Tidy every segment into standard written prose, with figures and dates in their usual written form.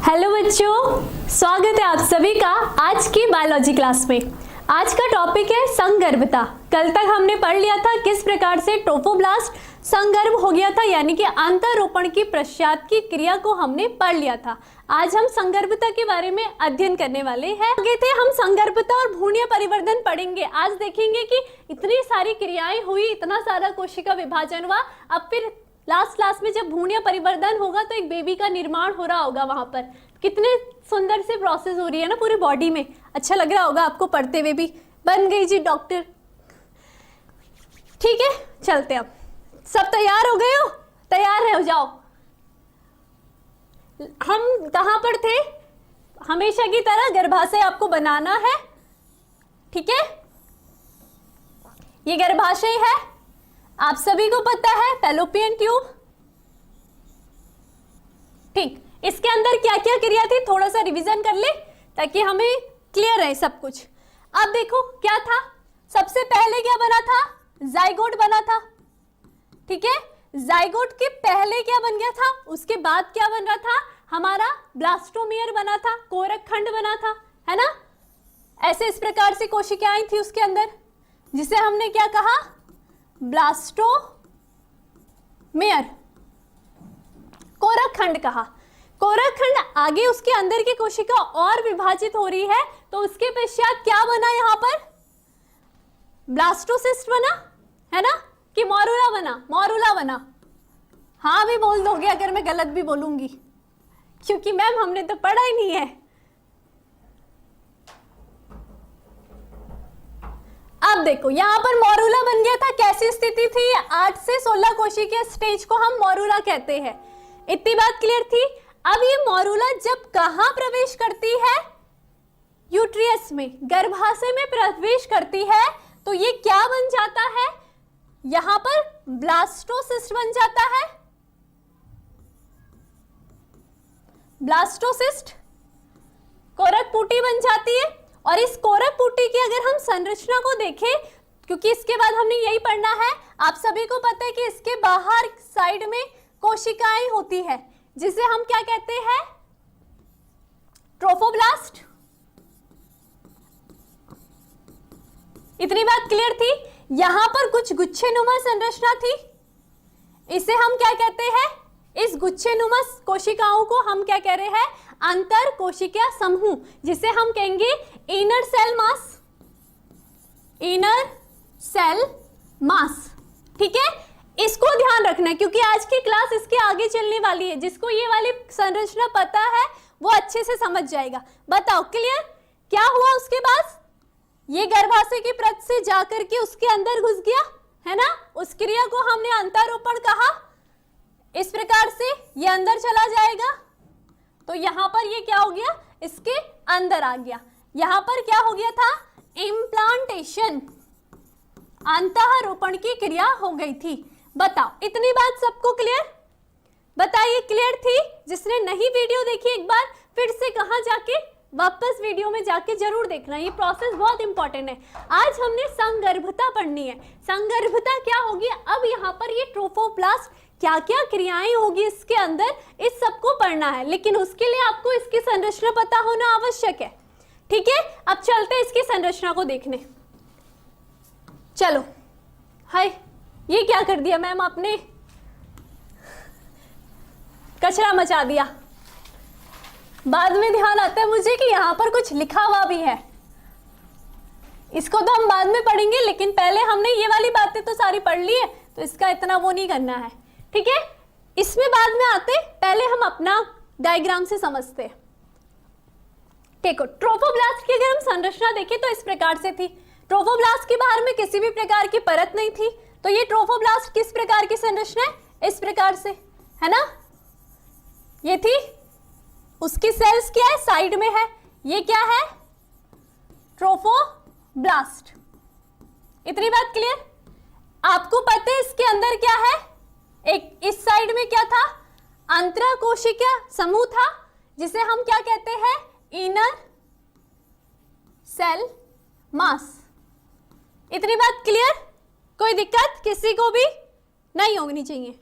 Hello बच्चों, स्वागत है आप सभी का आज की बायोलॉजी क्लास में। आज का टॉपिक है संगर्भता। कल तक हमने पढ़ लिया था किस प्रकार से ट्रोफोब्लास्ट संगर्भ हो गया था, यानी कि अंतरोपण की पश्चात की क्रिया को हमने पढ़ लिया था। आज हम संगर्भता के बारे में अध्ययन करने वाले हैं। आगे थे हम संगर्भता और भ्रूणीय परिवर्धन पढ़ेंगे। आज देखेंगे कि इतनी सारी क्रियाएं हुई, इतना सारा कोशिका विभाजन हुआ, अब फिर लास्ट क्लास में जब भ्रूणीय परिवर्धन होगा तो एक बेबी का निर्माण हो रहा होगा। वहां पर कितने सुंदर से प्रोसेस हो रही है ना पूरी बॉडी में। अच्छा लग रहा होगा आपको पढ़ते हुए भी। बन गई जी डॉक्टर। ठीक है, चलते अब। सब तैयार हो गए हो? तैयार हो जाओ। हम कहां पर थे? हमेशा की तरह गर्भाशय आपको बनाना है। ठीक है, ये गर्भाशय है, आप सभी को पता है, फैलोपियन ट्यूब। ठीक, इसके अंदर क्या क्या क्रिया थी थोड़ा सा रिवीजन कर ले ताकि हमें क्लियर रहे सब कुछ। अब देखो क्या था, सबसे पहले क्या बना था? जाइगोट बना था। ठीक है, जाइगोट के पहले क्या बन गया था? उसके बाद क्या बन रहा था? हमारा ब्लास्टोमियर बना था, कोरक खंड बना था, है ना। ऐसे इस प्रकार से कोशिकाएं थी उसके अंदर, जिसे हमने क्या कहा? ब्लास्टोमेयर, कोरक खंड कहा। कोरक खंड आगे उसके अंदर की कोशिका और विभाजित हो रही है तो उसके पश्चात क्या बना? यहां पर ब्लास्टोसिस्ट बना, है ना, कि मोरुला बना? मोरुला बना। हाँ भी बोल दोगे अगर मैं गलत भी बोलूंगी, क्योंकि मैम हमने तो पढ़ा ही नहीं है। अब देखो यहां पर मोरुला बन गया था। कैसी स्थिति थी? 8 से 16 कोशिकीय स्टेज को हम मोरुला कहते हैं। इतनी बात क्लियर थी। अब ये मोरुला जब कहां प्रवेश करती है? यूट्रियस में, गर्भाशय में प्रवेश करती है तो ये क्या बन जाता है? यहां पर ब्लास्टोसिस्ट बन जाता है। ब्लास्टोसिस्ट कोरक पुटी बन जाती है। और इस कोरक पुटी की अगर हम संरचना को देखें, क्योंकि इसके बाद हमने यही पढ़ना है, आप सभी को पता है कि इसके बाहर साइड में कोशिकाएं होती है जिसे हम क्या कहते हैं? ट्रोफोब्लास्ट। इतनी बात क्लियर थी। यहां पर कुछ गुच्छेनुमा संरचना थी, इसे हम क्या कहते हैं? इस गुच्छेनुमा कोशिकाओं को हम क्या कह रहे हैं? अंतर कोशिकीय समूह, जिसे हम कहेंगे inner cell mass. Inner cell mass, ठीक है, इसको ध्यान रखना है क्योंकि आज की क्लास इसके आगे चलने वाली है। जिसको ये वाली संरचना पता है वो अच्छे से समझ जाएगा। बताओ क्लियर? क्या हुआ उसके बाद? ये गर्भाशय की प्रत से जाकर के उसके अंदर घुस गया, है ना। उस क्रिया को हमने अंतरोपण कहा। इस प्रकार से ये अंदर चला जाएगा तो यहां पर ये क्या हो गया? इसके अंदर आ गया। यहां पर क्या हो गया था? इम्प्लांटेशन, अंतरोपण की क्रिया हो गई थी। बताओ इतनी बात सबको क्लियर? बताइए क्लियर थी? जिसने नहीं वीडियो देखी एक बार फिर से कहां जाके वापस वीडियो में जाके जरूर देखना, ये प्रोसेस बहुत इंपॉर्टेंट है। आज हमने संगर्भता पढ़नी है। संगर्भता क्या होगी? अब यहाँ पर ये ट्रोफोब्लास्ट क्या क्या क्रियाएं होगी इसके अंदर, इस सबको पढ़ना है, लेकिन उसके लिए आपको इसकी संरचना पता होना आवश्यक है। ठीक है, अब चलते हैं इसकी संरचना को देखने। चलो। हाय, ये क्या कर दिया मैम आपने? कचरा मचा दिया। बाद में ध्यान आता है मुझे कि यहां पर कुछ लिखा हुआ भी है। इसको तो हम बाद में पढ़ेंगे, लेकिन पहले हमने ये वाली बातें तो सारी पढ़ ली है तो इसका इतना वो नहीं करना है। ठीक है, इसमें बाद में आते, पहले हम अपना डायग्राम से समझते हैं। देखो ट्रोफोब्लास्ट की अगर हम संरचना देखें तो इस प्रकार से थी। ट्रोफोब्लास्ट के बाहर में किसी भी प्रकार की परत नहीं थी, तो ये ट्रोफोब्लास्ट किस प्रकार की संरचना है? इस प्रकार से, है ना। ये थी, उसकी सेल्स क्या है? साइड में है। ये क्या है? ट्रोफोब्लास्ट। इतनी बात क्लियर? आपको पता है इसके अंदर क्या है? एक इस साइड में क्या था? अंतरकोशिकीय समूह था, जिसे हम क्या कहते हैं? Inner cell mass. इतनी बात क्लियर? कोई दिक्कत किसी को भी नहीं होनी चाहिए।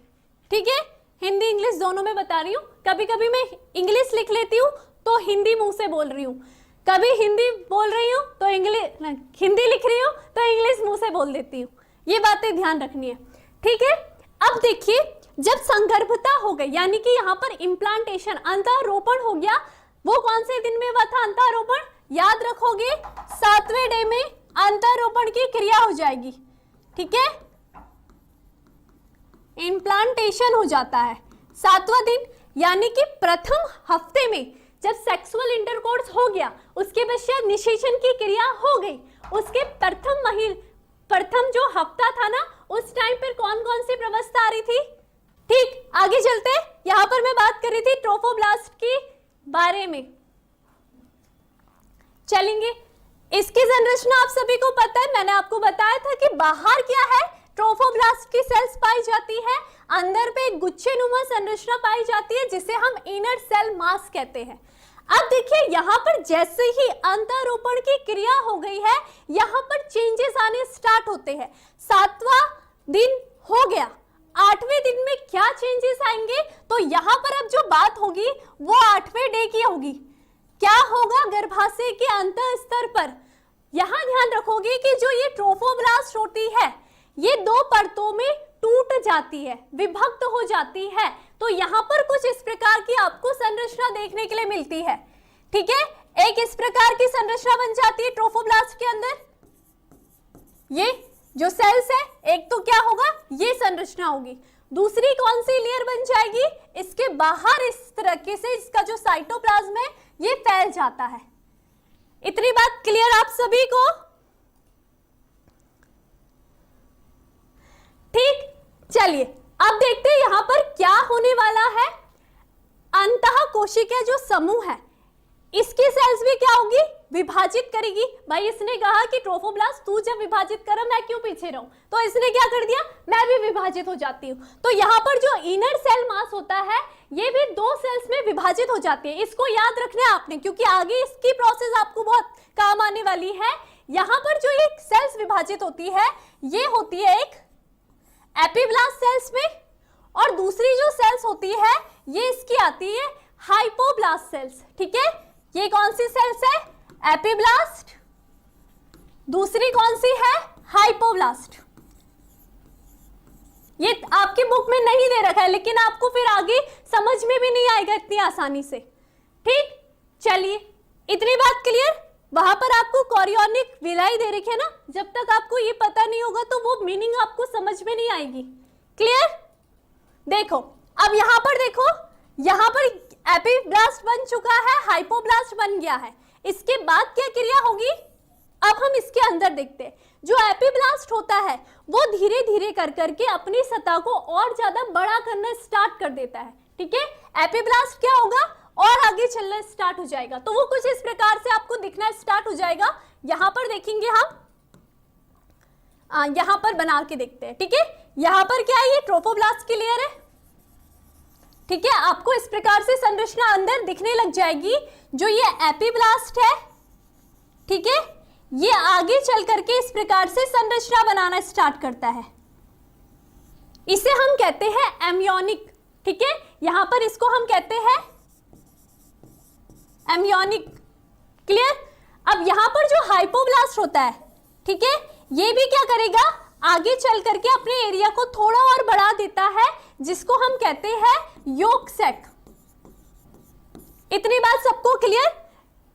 ठीक है, हिंदी इंग्लिश दोनों में बता रही हूँ। कभी कभी मैं इंग्लिश लिख लेती हूँ तो हिंदी मुंह से बोल रही हूँ, कभी हिंदी बोल रही हूँ तो हिंदी लिख रही हूँ तो इंग्लिश मुंह से बोल देती हूँ। ये बातें ध्यान रखनी है, ठीक है। अब देखिए, जब संगर्भता हो गई यानी कि यहाँ पर इम्प्लांटेशन अंतःरोपण हो गया, वो कौन से दिन में हुआ था अंतःरोपण? याद रखोगे 7वें डे में अंतःरोपण की क्रिया हो जाएगी, ठीक है। इम्प्लांटेशन हो जाता है 7वां दिन, यानी कि प्रथम हफ्ते में जब सेक्सुअल इंटरकोर्स हो गया, उसके पश्चात निषेचन की क्रिया हो गई, उसके प्रथम जो हफ्ता था ना, उस टाइम पर कौन कौन सी व्यवस्था आ रही थी? ठीक, आगे चलते। यहां पर मैं बात कर रही थी ट्रोफोब्लास्ट के बारे में, चलेंगे। इसकी संरचना आप सभी को पता है, मैंने आपको बताया था कि बाहर क्या है, ट्रोफोब्लास्ट की सेल्स पाई जाती है, अंदर पे एक गुच्छेनुमा संरचना पाई जाती है जिसे हम इनर सेल मास कहते हैं। अब देखिए, यहाँ पर जैसे ही अंतःरोपण की क्रिया हो गई है, यहाँ पर चेंजेस आने स्टार्ट होते हैं। 7वां दिन हो गया, 8वें दिन में क्या चेंजेस आएंगे? तो यहाँ पर अब जो बात होगी वो 8वें डे की होगी। क्या होगा गर्भाशय के अंत स्तर पर? यहां ध्यान रखोगे कि जो ये ट्रोफोब्लास्ट होती है, ये 2 परतों में टूट जाती है, विभक्त हो जाती है। तो यहां पर कुछ इस प्रकार की आपको संरचना देखने के लिए मिलती है, ठीक है। एक इस प्रकार की संरचना बन जाती है ट्रोफोब्लास्ट के अंदर, ये जो सेल्स है, एक तो क्या होगा, ये संरचना होगी। दूसरी कौन सी लेयर बन जाएगी? इसके बाहर इस तरीके से इसका जो साइटोप्लाज्म है ये फैल जाता है। इतनी बात क्लियर आप सभी को? ठीक, चलिए अब देखते हैं यहां पर क्या होने वाला है। अंतः कोशिका जो समूह है, इसकी सेल्स भी क्या होगी, विभाजित करेगी। भाई इसने कहा कि ट्रोफोब्लास्ट तू जब विभाजित कर, मैं क्यों पीछे रहूं, तो इसने क्या कर दिया, मैं भी विभाजित हो जाती हूं। तो यहाँ पर जो इनर सेल मास होता है, ये भी 2 सेल्स में विभाजित हो जाती है। इसको याद रखना है आपने, क्योंकि आगे इसकी प्रोसेस आपको बहुत काम आने वाली है। यहाँ पर जो एक सेल्स विभाजित होती है, ये होती है एक एपिब्लास्ट सेल्स में, और दूसरी जो सेल्स होती है ये इसकी आती है हाइपोब्लास्ट सेल्स, ठीक है। ये कौन सी सेल्स है, एपिब्लास्ट, दूसरी कौन सी है, हाइपोब्लास्ट। ये आपकी बुक में नहीं दे रखा है, लेकिन आपको फिर आगे समझ में भी नहीं आएगा इतनी आसानी से, ठीक। चलिए, इतनी बात क्लियर। वहां पर आपको कोरियोनिक विलाई दे रखी है ना, जब तक आपको ये पता नहीं होगा तो वो मीनिंग आपको समझ में नहीं आएगी। क्लियर? देखो, अब यहां पर देखो, यहां पर एपिब्लास्ट बन चुका है, हाइपोब्लास्ट बन गया है। इसके बाद क्या क्रिया होगी, अब हम इसके अंदर देखते हैं। जो एपिब्लास्ट होता है वो धीरे धीरे कर करके अपनी सतह को और ज्यादा बड़ा करना स्टार्ट कर देता है, ठीक है। एपिब्लास्ट क्या होगा, और आगे चलना स्टार्ट हो जाएगा। तो वो कुछ इस प्रकार से आपको दिखना स्टार्ट हो जाएगा। यहां पर देखेंगे हम, यहां पर बना के देखते हैं, ठीक है। यहां पर क्या है, ये ट्रोफोब्लास्ट की लेयर है, ठीक है। आपको इस प्रकार से संरचना अंदर दिखने लग जाएगी। जो ये एपिब्लास्ट है, ठीक है, ये आगे चल करके इस प्रकार से संरचना बनाना स्टार्ट करता है। इसे हम कहते हैं एम्ब्रियोनिक, ठीक है। यहां पर इसको हम कहते हैं एम्ब्रियोनिक। क्लियर? अब यहां पर जो हाइपोब्लास्ट होता है, ठीक है, ये भी क्या करेगा, आगे चल करके अपने एरिया को थोड़ा और बढ़ा देता है, जिसको हम कहते हैं योक सैक। इतनी बात सबको क्लियर?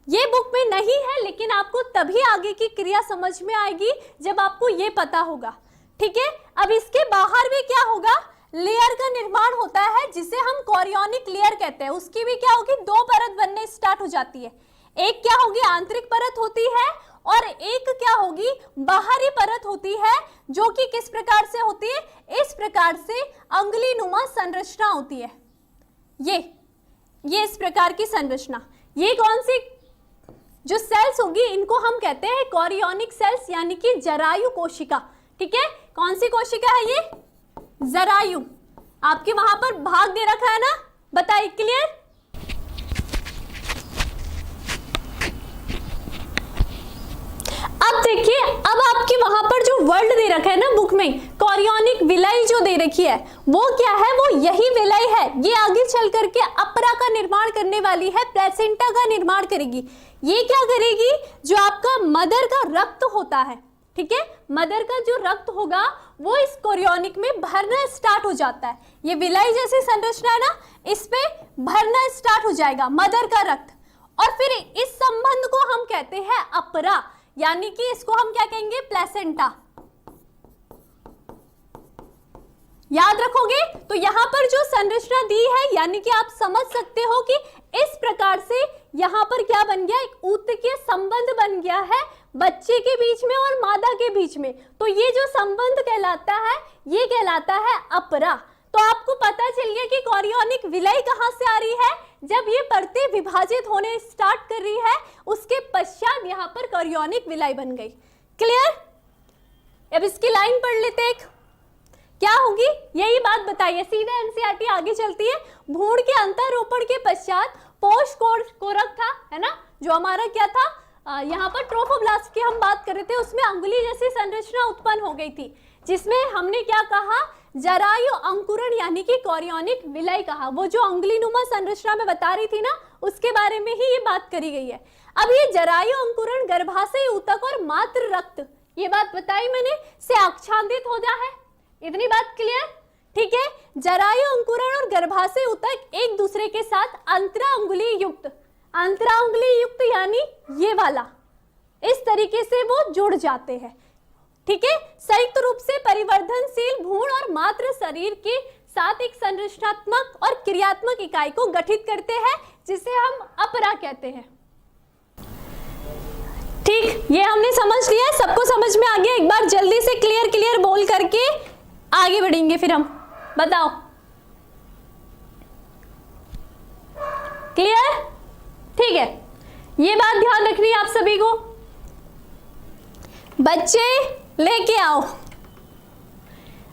ये बुक में नहीं है, लेकिन आपको तभी आगे की क्रिया समझ में आएगी जब आपको ये पता होगा, ठीक है। अब इसके बाहर भी क्या होगा, लेयर का निर्माण होता है जिसे हम कोरियोनिक लेयर कहते हैं। उसकी भी क्या होगी, 2 परत बनने स्टार्ट हो जाती है। एक क्या होगी, आंतरिक परत होती है, और एक क्या होगी, बाहरी परत होती है, जो कि किस प्रकार से होती है, इस प्रकार से अंगुलीनुमा संरचना होती है। ये इस प्रकार की संरचना, ये कौन सी जो सेल्स होगी, इनको हम कहते हैं कोरियोनिक सेल्स, यानी कि जरायु कोशिका, ठीक है। कौन सी कोशिका है ये, जरायु। आपके वहां पर भाग दे रखा है ना, बताइए। क्लियर? अब देखिए, अब आपके वहां पर जो वर्ड दे रखा है ना बुक में, कॉरियोनिक विलाई जो दे रखी है वो क्या है, वो यही विलाई है। ये आगे चल करके अपरा का निर्माण करने वाली है, प्लेसेंटा का निर्माण करेगी। ये क्या करेगी, जो आपका मदर का रक्त होता है, ठीक है, मदर का जो रक्त होगा वो इस कोरियोनिक में भरना स्टार्ट हो जाता है। ये विलाई जैसी संरचना है ना, इस पे भरना स्टार्ट हो जाएगा मदर का रक्त, और फिर इस संबंध को हम कहते हैं अपरा, यानी कि इसको हम क्या कहेंगे, प्लेसेंटा। याद रखोगे तो यहां पर जो संरचना दी है, यानी कि आप समझ सकते हो कि इस प्रकार से यहां पर क्या बन गया, एक ऊतकीय संबंध बन गया है बच्चे के बीच में और मादा के बीच में। तो ये जो संबंध कहलाता है ये कहलाता है अपरा। तो आपको पता चल गया कि कॉरियोनिक विलाई कहां से आ रही है, जब ये परतें विभाजित होने स्टार्ट कर रही है उसके पश्चात यहां पर कॉरियोनिक विलाई बन गई। क्लियर? अब इसकी लाइन पढ़ लेते हैं, क्या होगी यही बात बताइए, सीधा एनसीईआरटी आगे चलती है। भ्रूण के अंतरोपण के पश्चात पोष कोरक था, है ना, जो हमारा क्या था, यहाँ पर ट्रोफोब्लास्ट की हम बात कर रहे थे, उसमें अंगुली जैसी संरचना उत्पन्न हो गई थी, जिसमें हमने क्या कहा, जरायु अंकुरण यानी कि कॉरियोनिक विलाई कहा। वो जो अंगुलीनुमा संरचना में बता रही थी ना, उसके बारे में ही ये बात करी गई है। अब ये जरायु अंकुरण गर्भाशय ऊतक और मातृ रक्त, ये बात बताई मैंने, से आच्छादित हो जा है। इतनी बात क्लियर? ठीक है, जरायु अंकुरण और गर्भाशय ऊतक एक दूसरे के साथ अंतरांगुली युक्त यानी ये वाला, इस तरीके से वो जुड़ जाते हैं। ठीक है, संयुक्त रूप से परिवर्धनशील भ्रूण और मातृ शरीर के साथ एक संरचनात्मक और क्रियात्मक इकाई को गठित करते हैं, जिसे हम अपरा कहते हैं। ठीक, ये हमने समझ लिया, सबको समझ में आ गया? एक बार जल्दी से क्लियर बोल करके आगे बढ़ेंगे, फिर हम बताओ। क्लियर? ठीक है, ये बात ध्यान रखनी है आप सभी को। बच्चे लेके आओ।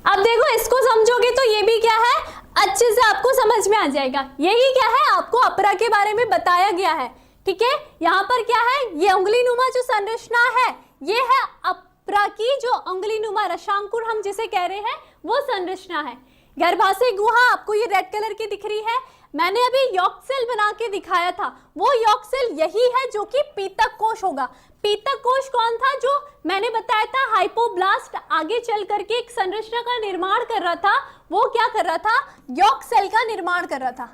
अब देखो, इसको समझोगे तो ये भी क्या है, अच्छे से आपको समझ में आ जाएगा। यही क्या है, आपको अपरा के बारे में बताया गया है। ठीक है, यहाँ पर क्या है, ये उंगलीनुमा जो संरचना है ये है अपरा की, जो उंगलीनुमा रसांकुर हम जिसे कह रहे हैं वो संरचना है। गर्भाशय गुहा आपको ये रेड कलर की दिख रही है, मैंने अभी यॉर्क सेल बना के दिखाया था, वो यॉर्क सेल यही है जो कि पीतक कोश होगा। पीतक कोश कौन था, जो मैंने बताया था हाइपोब्लास्ट आगे चल करके एक संरचना का निर्माण कर रहा था, वो क्या कर रहा था, यॉर्क सेल का निर्माण कर रहा था।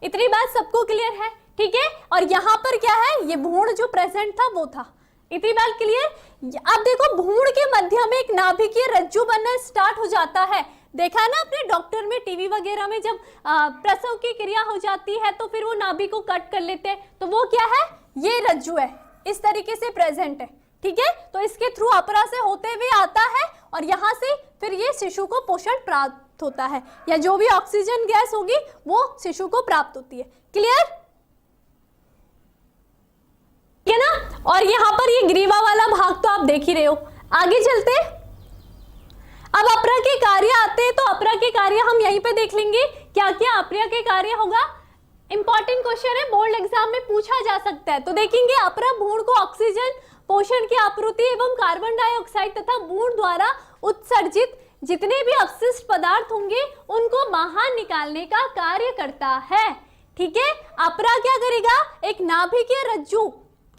इतनी बात सबको क्लियर है? ठीक है, और यहाँ पर क्या है, ये भ्रूण जो प्रेजेंट था वो था। इतनी बात क्लियर? अब देखो, भ्रूण के मध्य में एक नाभिकीय रज्जु बनना स्टार्ट हो जाता है। देखा है ना अपने डॉक्टर में, टीवी वगैरह में, जब प्रसव की क्रिया हो जाती है तो फिर वो नाभि को कट कर लेते हैं, तो वो क्या है, ये रज्जु है, इस तरीके से प्रेजेंट है। ठीक है, तो इसके थ्रू अपरा से होते हुए आता है और यहाँ से फिर ये शिशु को पोषण प्राप्त होता है, या जो भी ऑक्सीजन गैस होगी वो शिशु को प्राप्त होती है। क्लियर? ठीक है ना? और यहाँ पर ये ग्रीवा वाला भाग तो आप देख ही रहे हो। आगे चलते, अब अपरा के कार्य आते हैं, तो अपरा के कार्य हम यहीं पे देख लेंगे, क्या क्या अपरा के कार्य होगा। इंपॉर्टेंट क्वेश्चन है, बोर्ड एग्जाम में पूछा जा सकता है। तो देखेंगे, अपरा भ्रूण को ऑक्सीजन, पोषण की आपूर्ति एवं कार्बन डाइऑक्साइड तथा भ्रूण द्वारा उत्सर्जित जितने भी अपशिष्ट पदार्थ होंगे उनको बाहर निकालने का कार्य करता है। ठीक है, अपरा क्या करेगा, एक नाभिकीय रज्जु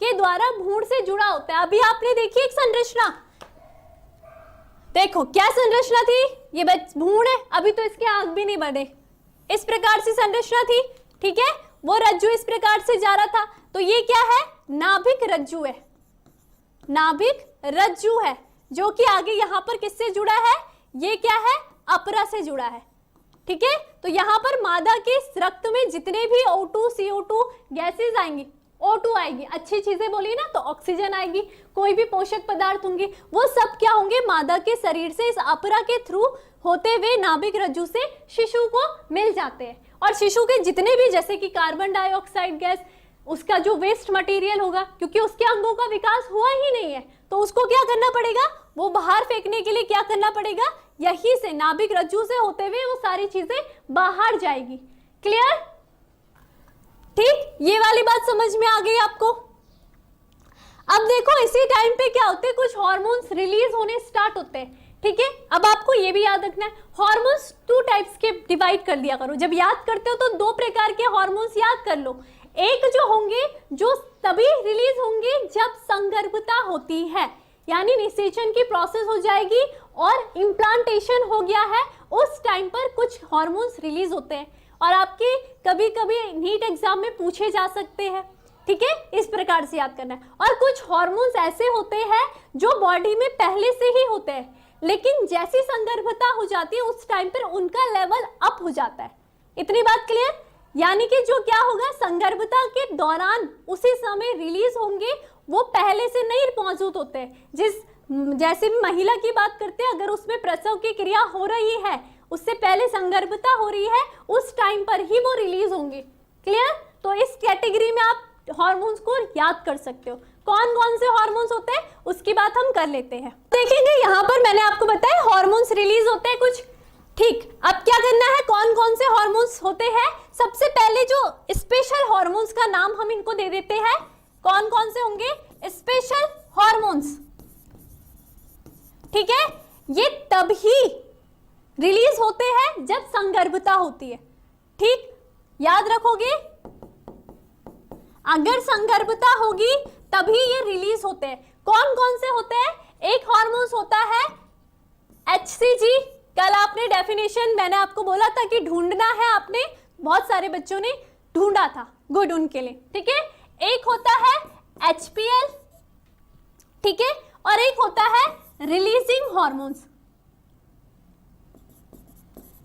के द्वारा भ्रूण से जुड़ा होता है। अभी आपने देखी एक संरचना, देखो क्या संरचना थी, ये भ्रूण है, अभी तो इसके आंख भी नहीं बढ़े, इस प्रकार से संरचना थी। ठीक है, वो रज्जु इस प्रकार से जा रहा था, तो ये क्या है, नाभिक रज्जु है, नाभिक रज्जु है, जो कि आगे यहाँ पर किससे जुड़ा है, ये क्या है, अपरा से जुड़ा है। ठीक है, तो यहाँ पर मादा के रक्त में जितने भी O2, CO2 गैसेज आएंगी, O2 आएगी, अच्छी चीजें बोली ना, तो ऑक्सीजन आएगी, कोई भी पोषक पदार्थ होंगे, वो सब क्या होंगे, मादा के शरीर से इस अपरा के थ्रू होते हुए नाभिक रज्जु से शिशु को मिल जाते हैं। और शिशु के जितने भी, जैसे कि कार्बन डाइऑक्साइड गैस, उसका जो वेस्ट मटेरियल होगा, क्योंकि उसके अंगों का विकास हुआ ही नहीं है, तो उसको क्या करना पड़ेगा, वो बाहर फेंकने के लिए क्या करना पड़ेगा, यही से नाभिक रज्जु से होते हुए वो सारी चीजें बाहर जाएगी। क्लियर? ठीक, ये वाली बात समझ में आ गई आपको? अब देखो इसी टाइम पे क्या होते हैं, कुछ हार्मोन्स रिलीज होने स्टार्ट होते हैं, ठीक है। अब आपको ये भी याद रखना है, हार्मोन्स 2 टाइप्स के डिवाइड कर दिया करो, जब याद करते हो तो 2 प्रकार के हार्मोन्स याद कर लो। एक जो होंगे जो तभी रिलीज होंगे जब संगर्भता होती है, यानी निषेचन की प्रोसेस हो जाएगी और इम्प्लांटेशन हो गया है, उस टाइम पर कुछ हार्मोन्स रिलीज होते हैं और आपके कभी कभी नीट एग्जाम में पूछे जा सकते हैं, ठीक है। इस प्रकार से याद करना है। और कुछ हार्मोन्स ऐसे होते हैं जो बॉडी में पहले से ही होते हैं, लेकिन जैसी संगर्भता हो जाती है उस टाइम पर उनका लेवल अप हो जाता है। इतनी बात क्लियर? यानी कि जो क्या होगा, संगर्भता के दौरान उसी समय रिलीज होंगे, वो पहले से नहीं मौजूद होते हैं। जैसे महिला की बात करते हैं, अगर उसमें प्रसव की क्रिया हो रही है, उससे पहले संगर्भता हो रही है, उस टाइम पर ही वो रिलीज होंगे। क्लियर? तो इस कैटेगरी में आप हार्मोन्स को याद कर सकते हो। कौन कौन से हार्मोन्स होते हैं उसकी बात हम कर लेते हैं। देखेंगे यहाँ पर मैंने आपको बताया हार्मोन्स रिलीज होते हैं कुछ, ठीक। अब क्या करना है, कौन कौन से हार्मोन्स होते हैं। सबसे पहले जो स्पेशल हार्मोन्स का नाम हम इनको दे देते हैं, कौन कौन से होंगे, स्पेशल हार्मोन्स, ठीक है। ये तभी रिलीज होते हैं जब संगर्भता होती है, ठीक, याद रखोगे। अगर संगर्भता होगी तभी ये रिलीज होते हैं। कौन कौन से होते हैं, एक हार्मोन्स होता है HCG, कल आपने डेफिनेशन मैंने आपको बोला था कि ढूंढना है, आपने बहुत सारे बच्चों ने ढूंढा था, गुड उनके लिए, ठीक है। एक होता है HPL, ठीक है, और एक होता है रिलीजिंग हार्मोन्स,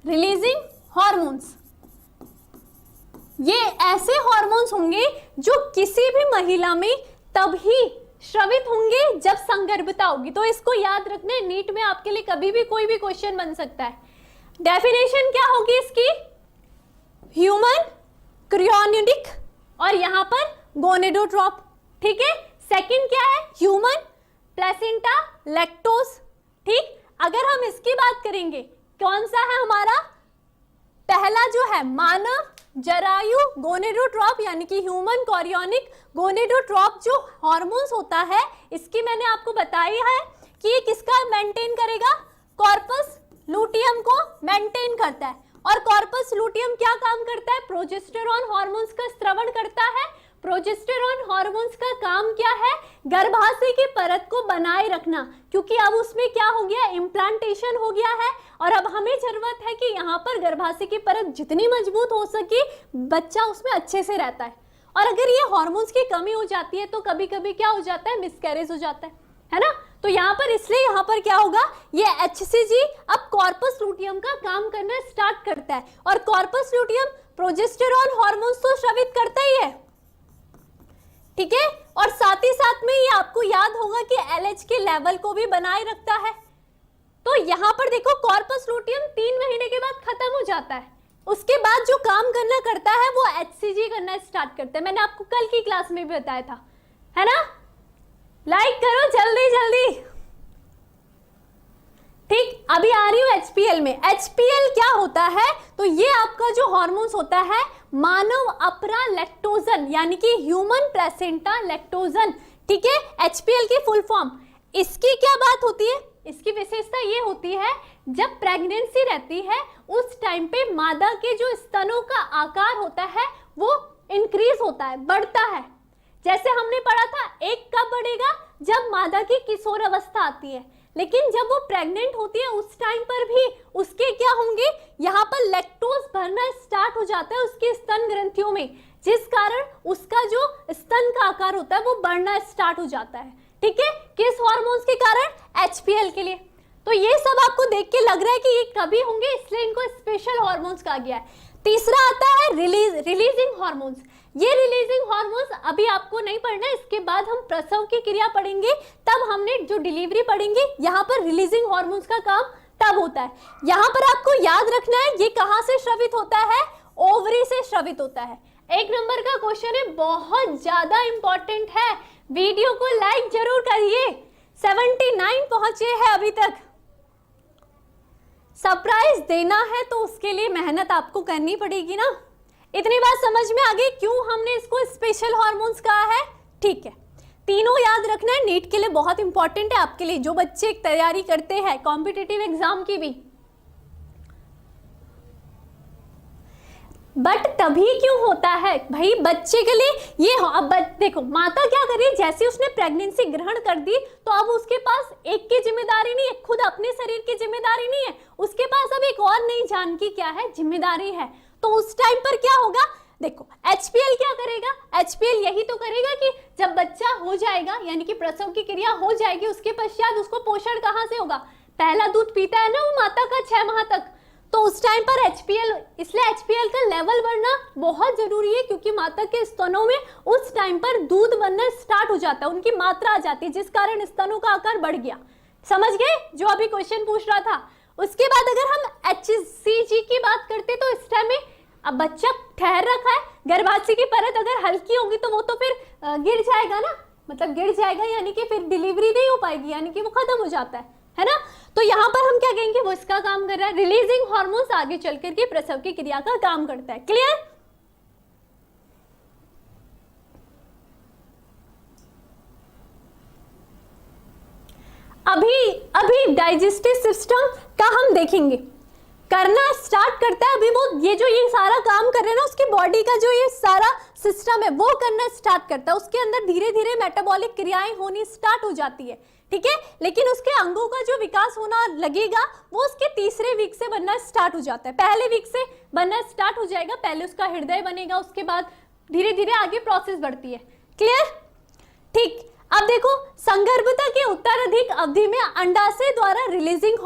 रिलीजिंग हार्मोन्स। ये ऐसे हार्मोन्स होंगे जो किसी भी महिला में तभी स्रावित होंगे जब संगर्भता होगी। तो इसको याद रखना है, नीट में आपके लिए कभी भी कोई भी क्वेश्चन बन सकता है। डेफिनेशन क्या होगी इसकी, ह्यूमन क्रियोनिक और यहां पर गोनेडोट्रॉप, ठीक है। सेकंड क्या है, ह्यूमन प्लेसेंटा लैक्टोज, ठीक। अगर हम इसकी बात करेंगे, कौन सा है हमारा, पहला जो है मानव जरायु गोनेडोट्रॉप, यानी कि ह्यूमन कॉरियोनिक गोनेडोट्रॉप जो हार्मोन्स होता है, इसकी मैंने आपको बताई है कि ये किसका मेंटेन करेगा, कॉर्पस लूटियम को मेंटेन करता है। और कॉर्पस लूटियम क्या काम करता है, प्रोजेस्टेरॉन हार्मोन्स का स्रावण करता है। प्रोजेस्टेरॉन हार्मोन्स का काम क्या है, गर्भाशय की परत को बनाए रखना, क्योंकि अब उसमें क्या हो गया, इम्प्लांटेशन हो गया है और अब हमें जरूरत है कि यहाँ पर गर्भाशय की परत जितनी मजबूत हो सके, बच्चा उसमें अच्छे से रहता है। और अगर ये हार्मोन्स की कमी हो जाती है तो कभी कभी क्या हो जाता है, मिसकैरेज हो जाता है ना। तो यहाँ पर इसलिए यहाँ पर क्या होगा, ये HCG अब कॉर्पस लूटियम का काम करना स्टार्ट करता है और कॉर्पस लूटियम प्रोजेस्टेरॉन हार्मोन्स तो स्रावित करता ही है, ठीक है। और साथ ही साथ में ये आपको याद होगा कि LH के लेवल को भी बनाए रखता है। तो यहाँ पर देखो कॉर्पस लूटियम 3 महीने के बाद खत्म हो जाता है, उसके बाद जो काम करना करता है वो HCG करना स्टार्ट करता है। मैंने आपको कल की क्लास में भी बताया था, है ना। लाइक करो जल्दी जल्दी, ठीक। अभी आ रही हूं HPL में। HPL क्या होता है, तो ये आपका जो हार्मोन्स होता है मानव अपरा लैक्टोजन, यानी कि ह्यूमन प्लेसेंटा लैक्टोजन, ठीक है। HPL की फुल फॉर्म। इसकी क्या बात होती है, इसकी विशेषता ये होती है जब प्रेगनेंसी रहती है उस टाइम पे मादा के जो स्तनों का आकार होता है वो इंक्रीज होता है, बढ़ता है। जैसे हमने पढ़ा था, एक कब बढ़ेगा, जब मादा की किशोर अवस्था आती है, लेकिन जब वो प्रेग्नेंट होती है उस टाइम पर भी उसके क्या होंगे, यहाँ पर लैक्टोज भरना स्टार्ट हो जाता है उसके स्तन ग्रंथियों में, जिस कारण उसका जो स्तन का आकार होता है वो बढ़ना स्टार्ट हो जाता है, ठीक है। किस हार्मोन्स के कारण, HPL के लिए। तो ये सब आपको देख के लग रहा है कि ये कभी होंगे, इसलिए इनको स्पेशल हार्मोन्स कहा गया है। तीसरा आता है रिलीजिंग हार्मोन्स। ये रिलीजिंग हार्मोन्स अभी आपको नहीं पढ़ना है, इसके बाद हम प्रसव की क्रिया पढ़ेंगे, तब हमने जो डिलीवरी पढ़ेंगे, यहाँ पर रिलीजिंग हार्मोन्स का काम तब होता है। यहाँ पर आपको याद रखना है ये कहाँ से स्रावित होता है, ओवरी से स्रावित होता है। 1 नंबर का क्वेश्चन है, बहुत ज्यादा इंपॉर्टेंट है, वीडियो को लाइक जरूर करिए। 79 पहुंचे हैं अभी तक। सरप्राइज देना है तो उसके लिए मेहनत आपको करनी पड़ेगी ना। इतनी बात समझ में आ गई क्यों हमने इसको स्पेशल हार्मोन्स कहा है, ठीक है। तीनों याद रखना है, नीट के लिए बहुत इंपॉर्टेंट है आपके लिए, जो बच्चे तैयारी करते हैं कॉम्पिटिटिव एग्जाम की भी। बट तभी क्यों होता है भाई बच्चे के लिए ये अब देखो माता क्या कर रही है, जैसे उसने प्रेगनेंसी ग्रहण कर दी तो अब उसके पास एक की जिम्मेदारी नहीं है, खुद अपने शरीर की जिम्मेदारी नहीं है, उसके पास अब एक और नई जान की क्या है, जिम्मेदारी है। तो उस टाइम पर क्या होगा, देखो HPL क्या करेगा, HPL यही तो करेगा कि जब बच्चा हो जाएगा यानी कि प्रसव की क्रिया हो जाएगी, उसके पश्चात उसको पोषण कहाँ से होगा, पहला दूध पीता है ना वो माता का 6 माह तक, तो उस टाइम पर HPL, इसलिए HPL का लेवल बढ़ना बहुत जरूरी है, क्योंकि माता के स्तनों में उस टाइम पर दूध बनना स्टार्ट हो जाता है, उनकी मात्रा आ जाती है, जिस कारण स्तनों का आकार बढ़ गया। समझ गए जो अभी क्वेश्चन पूछ रहा था। उसके बाद अगर हम HCG की बात करते तो इस टाइम में अब बच्चा ठहर रखा है, गर्भाशय की परत अगर हल्की होगी तो वो तो फिर गिर जाएगा ना, मतलब गिर जाएगा यानी कि फिर डिलीवरी नहीं हो पाएगी, यानी कि वो खत्म हो जाता है ना। तो यहाँ पर हम क्या कहेंगे, वो इसका काम कर रहा है, रिलीजिंग हार्मोन्स आगे चल करके प्रसव की क्रिया का काम करता है। क्लियर? अभी डाइजेस्टिव सिस्टम का हम देखेंगे, करना स्टार्ट करता है अभी वो, ये जो ये सारा काम कर रहे हैं ना, उसकी बॉडी का जो ये सारा सिस्टम है वो करना स्टार्ट करता है, उसके अंदर धीरे धीरे मेटाबॉलिक क्रियाएं होनी स्टार्ट हो जाती है, ठीक है। लेकिन उसके अंगों का जो विकास होना लगेगा वो उसके तीसरे वीक से बनना स्टार्ट हो जाता है, पहले वीक से बनना स्टार्ट हो जाएगा, पहले उसका हृदय बनेगा, उसके बाद धीरे धीरे आगे प्रोसेस बढ़ती है। क्लियर? ठीक। अब देखो संगर्भता के उत्तराधिक अवधि में अंडाशय द्वारा रिलीजिंग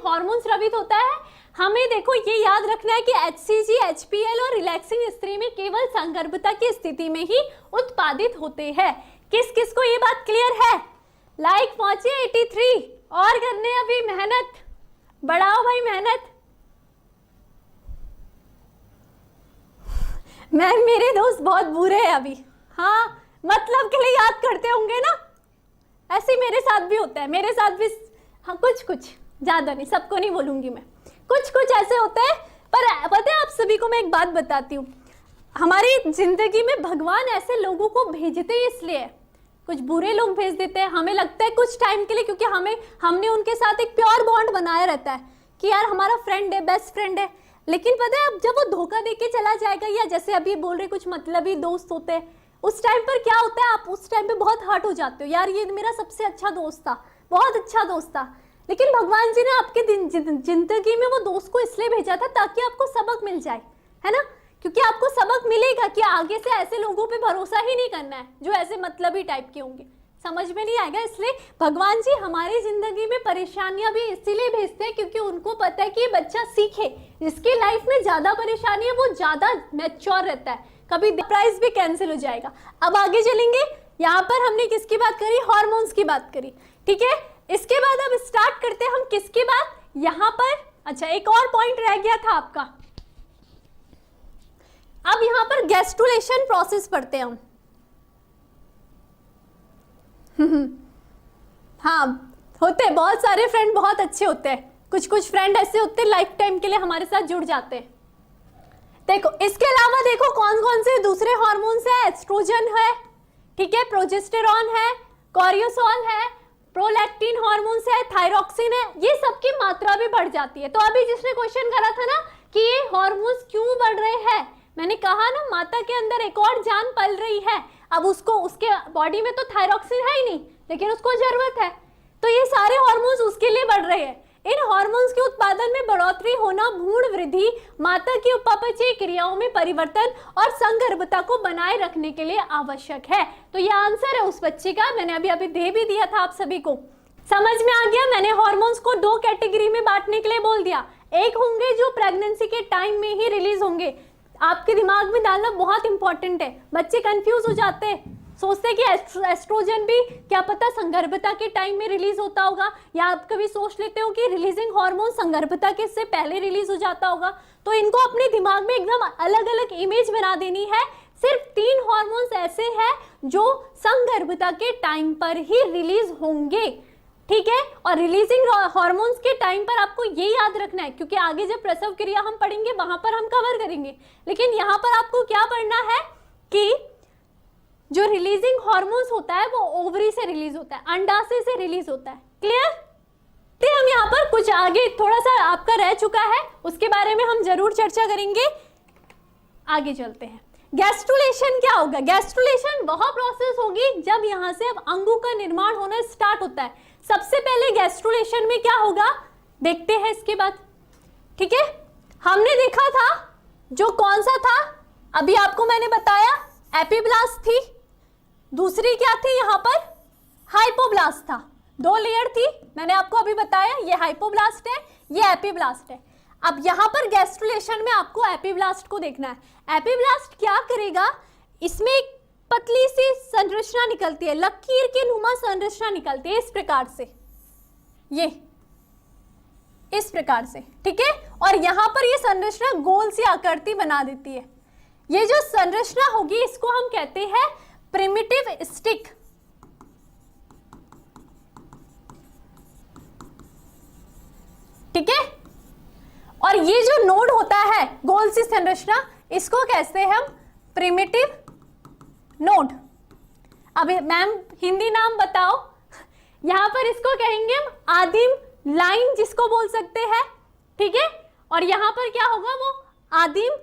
हार्मोन स्रावित होता है। हमें देखो ये याद रखना है कि HCG, HPL और रिलैक्सिंग स्त्री में केवल संगर्भता की स्थिति में ही उत्पादित होते हैं। किस किस को ये बात क्लियर है? लाइक पहुंचे 83 और करने अभी मेहनत बढ़ाओ भाई, मेहनत। मेरे दोस्त बहुत बुरे हैं अभी, हाँ मतलब के लिए याद करते होंगे ना, ऐसे मेरे साथ भी होता है, मेरे साथ भी हाँ कुछ ज्यादा नहीं, सबको नहीं बोलूंगी मैं, कुछ ऐसे होते हैं। पर पता है आप सभी को मैं एक बात बताती हूँ, हमारी जिंदगी में भगवान ऐसे लोगों को भेजते हैं, इसलिए कुछ बुरे लोग भेज देते हैं, हमें लगता है कुछ टाइम के लिए, क्योंकि हमने उनके साथ एक प्योर बॉन्ड बनाया रहता है कि यार हमारा फ्रेंड है, बेस्ट फ्रेंड है। लेकिन पता है अब जब वो धोखा देके चला जाएगा, या जैसे अभी बोल रहे कुछ मतलबी दोस्त होते हैं, उस टाइम पर क्या होता है, आप उस टाइम पे बहुत हर्ट हो जाते हो, यार ये मेरा सबसे अच्छा दोस्त था, बहुत अच्छा दोस्त था। लेकिन भगवान जी ने आपके जिंदगी में वो दोस्त को इसलिए भेजा था ताकि आपको सबक मिल जाए, है ना, क्योंकि आपको सबक मिलेगा कि आगे से ऐसे लोगों पे भरोसा ही नहीं करना है जो ऐसे मतलबी टाइप के होंगे, समझ में नहीं आएगा। इसलिए भगवान जी हमारी जिंदगी में परेशानियां भी इसीलिए भेजते हैं क्योंकि उनको पता है कि ये बच्चा सीखे, जिसकी लाइफ में ज्यादा परेशानी है वो ज्यादा मैच्योर रहता है, कभी प्राइस भी कैंसिल हो जाएगा। अब आगे चलेंगे, यहाँ पर हमने किसकी बात करी, हार्मोन्स की बात करी, ठीक है। इसके बाद अब स्टार्ट करते हैं हम किसकी बात, यहाँ पर अच्छा एक और पॉइंट रह गया था आपका, अब यहाँ पर गैस्ट्रुलेशन प्रोसेस पढ़ते हैं हम। हाँ होते हैं बहुत सारे फ्रेंड, बहुत अच्छे होते हैं, कुछ फ्रेंड ऐसे होते हैं लाइफ टाइम के लिए हमारे साथ जुड़ जाते हैं। देखो इसके अलावा देखो कौन कौन से दूसरे हार्मोन्स है, एस्ट्रोजन है, ठीक है, प्रोजेस्टेरॉन है, कोर्टिसोल है, प्रोलैक्टिन हार्मोन्स है, थायरॉक्सिन है, ये सबकी मात्रा भी बढ़ जाती है। तो अभी जिसने क्वेश्चन करा था ना कि ये हार्मोन्स क्यों बढ़ रहे हैं, मैंने कहा ना माता के अंदर एक और जान पल रही है, अब उसको उसके बॉडी में तो थायरॉक्सिन है ही नहीं, लेकिन उसको जरूरत है, तो ये सारे हार्मोन्स उसके लिए बढ़ रहे हैं। इन हार्मोन्स के उत्पादन में बढ़ोतरी होना भ्रूण वृद्धि, माता की उपापचय क्रियाओं में परिवर्तन और संगर्भता को बनाए रखने के लिए आवश्यक है। तो ये आंसर है उस बच्चे का, मैंने अभी दे भी दिया था आप सभी को, समझ में आ गया। मैंने हार्मोन्स को 2 कैटेगरी में बांटने के लिए बोल दिया, एक होंगे जो प्रेगनेंसी के टाइम में ही रिलीज होंगे, आपके दिमाग में डालना बहुत इंपॉर्टेंट है, बच्चे कंफ्यूज हो जाते हैं, सोचते हैं कि एस्ट्रोजन भी क्या पता संगर्भता के टाइम में रिलीज होता होगा, या आप कभी सोच लेते हो कि रिलीजिंग हार्मोन संगर्भता के से पहले रिलीज हो जाता होगा। तो इनको अपने दिमाग में एकदम अलग अलग इमेज बना देनी है। सिर्फ 3 हार्मोन्स ऐसे हैं जो संगर्भता के टाइम पर ही रिलीज होंगे, ठीक है। और रिलीजिंग हार्मोन्स के टाइम पर आपको ये याद रखना है, क्योंकि आगे जब प्रसव क्रिया हम पढ़ेंगे वहां पर हम कवर करेंगे, लेकिन यहाँ पर आपको क्या पढ़ना है कि जो रिलीजिंग हार्मोन्स होता है वो ओवरी से रिलीज होता है, अंडाशय से रिलीज होता है। क्लियर? तो हम यहाँ पर कुछ आगे थोड़ा सा आपका रह चुका है, उसके बारे में हम जरूर चर्चा करेंगे। आगे चलते हैं। गैस्ट्रुलेशन क्या होगा? गैस्ट्रुलेशन वह प्रोसेस होगी जब यहाँ से अब अंगों का निर्माण होना स्टार्ट होता है। सबसे पहले गैस्ट्रुलेशन में क्या होगा देखते हैं इसके बाद। ठीक है, हमने देखा था जो कौन सा था, अभी आपको मैंने बताया एपिब्लास्ट थी, दूसरी क्या थी यहाँ पर हाइपोब्लास्ट था। दो लेयर थी, मैंने आपको अभी बताया, ये हाइपोब्लास्ट है, ये एपिब्लास्ट है। अब यहाँ पर गैस्ट्रुलेशन में आपको एपिब्लास्ट को देखना है। एपिब्लास्ट क्या करेगा, इसमें एक पतली सी संरचना निकलती है, लकीर के नुमा संरचना निकलती है इस प्रकार से, ये इस प्रकार से। ठीक है, और यहाँ पर ये संरचना गोल सी आकृति बना देती है। ये जो संरचना होगी इसको हम कहते हैं प्रिमिटिव स्टिक। ठीक है, और ये जो नोड होता है गोल सी संरचना, इसको कहते हैं हम प्रिमिटिव नोड। अब मैम हिंदी नाम बताओ। यहां पर इसको कहेंगे हम आदिम लाइन, जिसको बोल सकते हैं। ठीक है, और यहां पर क्या होगा, वो आदिम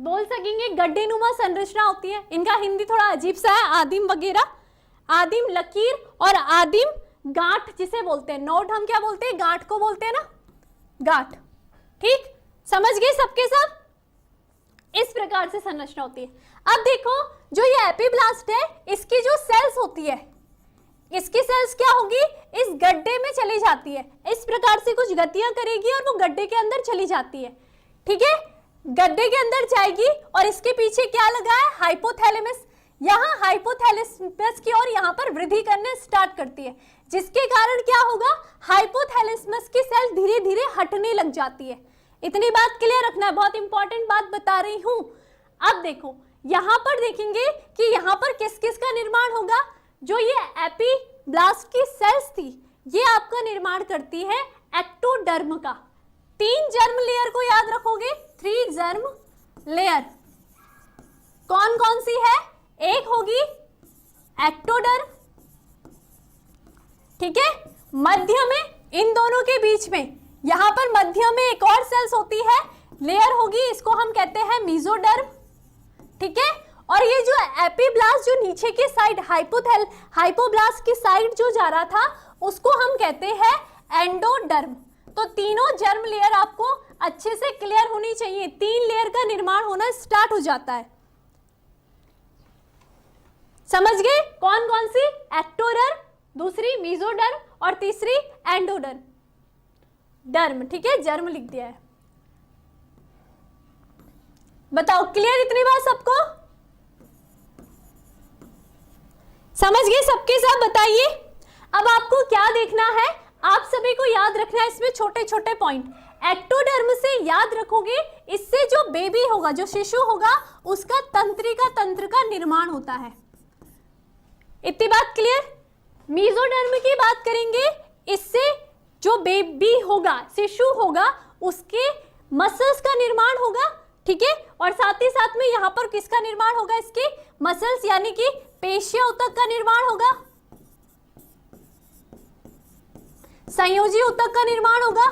बोल सकेंगे गड्ढेनुमा संरचना होती है। इनका हिंदी थोड़ा अजीब सा है, आदिम वगैरह, आदिम लकीर और आदिम गांठ जिसे बोलते हैं। नोड हम क्या बोलते हैं, गांठ को बोलते हैं ना, गांठ। ठीक, समझ गए सबके सब? इस प्रकार से संरचना होती है। अब देखो जो ये एपिब्लास्ट है, इसकी जो सेल्स होती है, इसकी सेल्स क्या होगी, इस गड्ढे में चली जाती है, इस प्रकार से कुछ गतियां करेगी और वो गड्ढे के अंदर चली जाती है। ठीक है, गड्ढे के अंदर जाएगी और इसके पीछे क्या लगा है, हाइपोथैलेमस। यहाँ हाइपोथैलेमस की ओर यहाँ पर वृद्धि करने स्टार्ट करती है, जिसके कारण क्या होगा, हाइपोथैलेमस की सेल धीरे धीरे हटने लग जाती है। इतनी बात क्लियर रखना है, बहुत इंपॉर्टेंट बात बता रही हूं। अब देखो यहां पर देखेंगे कि यहां पर किस किस का निर्माण होगा। जो ये एपिब्लास्ट की सेल्स थी, ये आपका निर्माण करती है एक्टोडर्म का। 3 जर्म लेयर को याद रखोगे, 3 जर्म लेयर कौन कौन सी है, एक होगी एक्टोडर्म। ठीक है, मध्य में इन दोनों के बीच में यहां पर मध्य में एक और सेल्स होती है, लेयर होगी, इसको हम कहते हैं मेसोडर्म। ठीक है, और ये जो एपिब्लास्ट जो नीचे की साइड हाइपोब्लास्ट की साइड जो जा रहा था, उसको हम कहते हैं एंडोडर्म। तो तीनों जर्म लेयर आपको अच्छे से क्लियर होनी चाहिए। 3 लेयर का निर्माण होना स्टार्ट हो जाता है। समझ गए कौन कौन सी, एक्टोडर्म, दूसरी मेसोडर्म और तीसरी एंडोडर्म डर्म। ठीक है, जर्म लिख दिया है। बताओ क्लियर इतनी बात सबको? समझ गए सबके सब? बताइए अब आपको क्या देखना है, आप सभी को याद रखना है इसमें छोटे छोटे पॉइंट। एक्टोडर्म से याद रखोगे, इससे जो बेबी होगा, जो शिशु होगा, उसका तंत्रिका तंत्र का निर्माण होता है। इतनी बात क्लियर? मेसोडर्म की बात करेंगे, इससे जो बेबी होगा, शिशु होगा, उसके मसल्स का निर्माण होगा। ठीक है, और साथ ही साथ में यहाँ पर किसका निर्माण होगा, इसके मसल्स यानी कि पेशियां ऊतक का निर्माण होगा, संयोजी ऊतक का निर्माण होगा।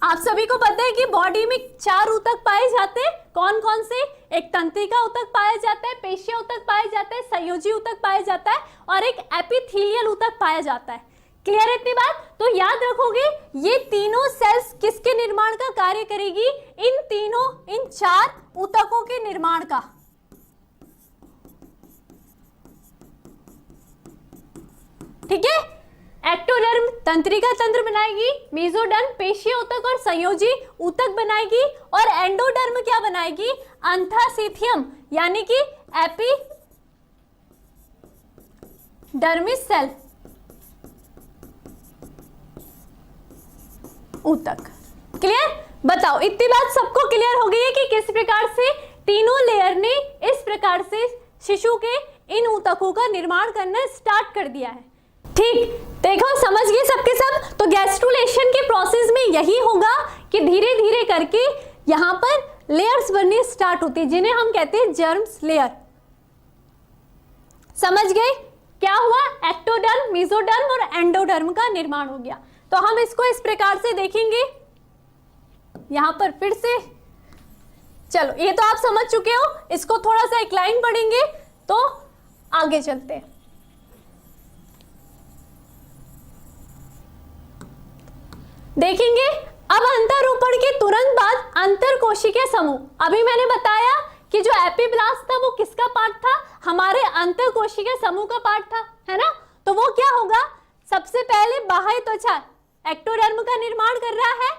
आप सभी को पता है कि बॉडी में 4 ऊतक पाए जाते हैं, कौन कौन से, एक तंत्रिका ऊतक पाया जाता है, पेशिया ऊतक पाया जाता है, संयोजी ऊतक पाया जाता है और एक एपिथेलियल ऊतक पाया जाता है। क्लियर है इतनी बात? तो याद रखोगे ये तीनों सेल्स किसके निर्माण का कार्य करेगी, इन 4 ऊतकों के निर्माण का। ठीक है, एक्टोडर्म तंत्रिका तंत्र बनाएगी, मेसोडर्म पेशीय ऊतक और संयोजी ऊतक बनाएगी और एंडोडर्म क्या बनाएगी, अंथासिथियम यानी कि एपिडर्मिस सेल ऊतक। क्लियर? बताओ इतनी बात सबको क्लियर हो गई है कि किस प्रकार से तीनों लेयर ने इस प्रकार से शिशु के इन ऊतकों का निर्माण करना स्टार्ट कर दिया है। ठीक, देखो समझ गए सबके सब? तो गैस्ट्रुलेशन के प्रोसेस में यही होगा कि धीरे धीरे करके यहाँ पर लेयर्स बनने स्टार्ट होती है, जिन्हें हम कहते हैं जर्म्स लेयर। समझ गए क्या हुआ? एक्टोडर्म, मेसोडर्म और एंडोडर्म का निर्माण हो गया। तो हम इसको इस प्रकार से देखेंगे, यहां पर फिर से, चलो ये तो आप समझ चुके हो, इसको थोड़ा सा एक लाइन पढ़ेंगे तो आगे चलते हैं। देखेंगे अब अंतरोपण के तुरंत बाद अंतरकोशिकीय समूह। अभी मैंने बताया कि जो एपिब्लास्ट था वो किसका पार्ट था? हमारे अंतरकोशिकीय समूह का पार्ट था, है ना? तो वो क्या होगा? सबसे पहले बाह्य त्वचा एक्टोडर्म का निर्माण कर रहा है,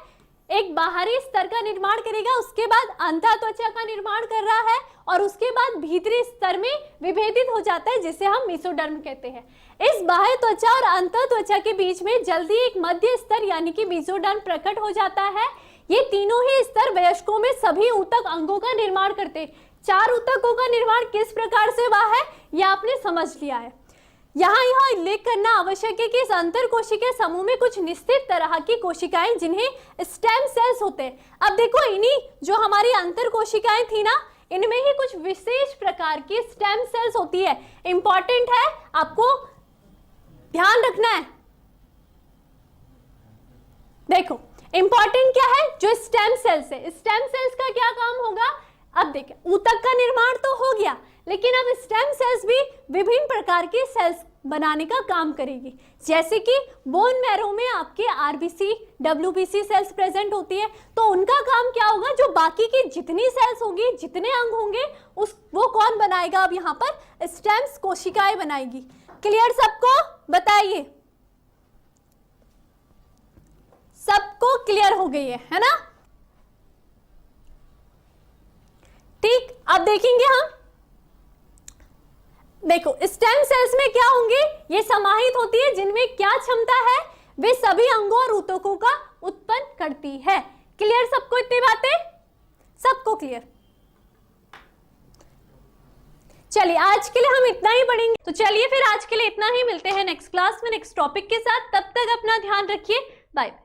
एक बाहरी स्तर का निर्माण करेगा, उसके बाद अंतः त्वचा का निर्माण कर रहा है और उसके बाद भीतरी स्तर में विभेदित हो जाता है, जिसे हम मेसोडर्म कहते हैं। इस बाह्य त्वचा और अंतः त्वचा के बीच में जल्दी एक मध्य स्तर यानी कि मेसोडर्म प्रकट हो जाता है। ये तीनों ही स्तर वयस्कों में सभी ऊतक अंगों का निर्माण करते हैं। 4 ऊतकों का निर्माण किस प्रकार से हुआ है यह आपने समझ लिया है। यहाँ यह उल्लेख करना आवश्यक है कि इस अंतरकोशिकीय समूह में कुछ निश्चित तरह की कोशिकाएं जिन्हें स्टेम सेल्स होते हैं। अब देखो इन्हीं जो हमारी अंतरकोशिकाएं थी ना, इनमें ही कुछ विशेष प्रकार की स्टेम सेल्स होती है। इंपॉर्टेंट है, आपको ध्यान रखना है। देखो इंपॉर्टेंट क्या है? जो स्टेम सेल्स है, स्टेम सेल्स का क्या काम होगा? अब देखिए ऊतक का निर्माण तो हो गया, लेकिन अब स्टेम सेल्स भी विभिन्न प्रकार की सेल्स बनाने का काम करेगी। जैसे कि बोन मैरो में आपके आरबीसी, डब्ल्यूबीसी सेल्स प्रेजेंट होती है, तो उनका काम क्या होगा? जो बाकी की जितनी सेल्स होगी, जितने अंग होंगे, वो कौन बनाएगा? अब यहाँ पर स्टेम कोशिकाएं बनाएगी। क्लियर सबको? बताइए, सबको क्लियर हो गई है ना? ठीक, अब देखेंगे हम। देखो स्टेम सेल्स में क्या होंगे? ये समाहित होती है, जिनमें क्या क्षमता है? वे सभी अंगों और ऊतकों का उत्पन्न करती है। क्लियर सबको इतनी बातें? सबको क्लियर? चलिए आज के लिए हम इतना ही पढ़ेंगे। तो चलिए फिर आज के लिए इतना ही, मिलते हैं नेक्स्ट क्लास में नेक्स्ट टॉपिक के साथ। तब तक अपना ध्यान रखिए, बाय बाय।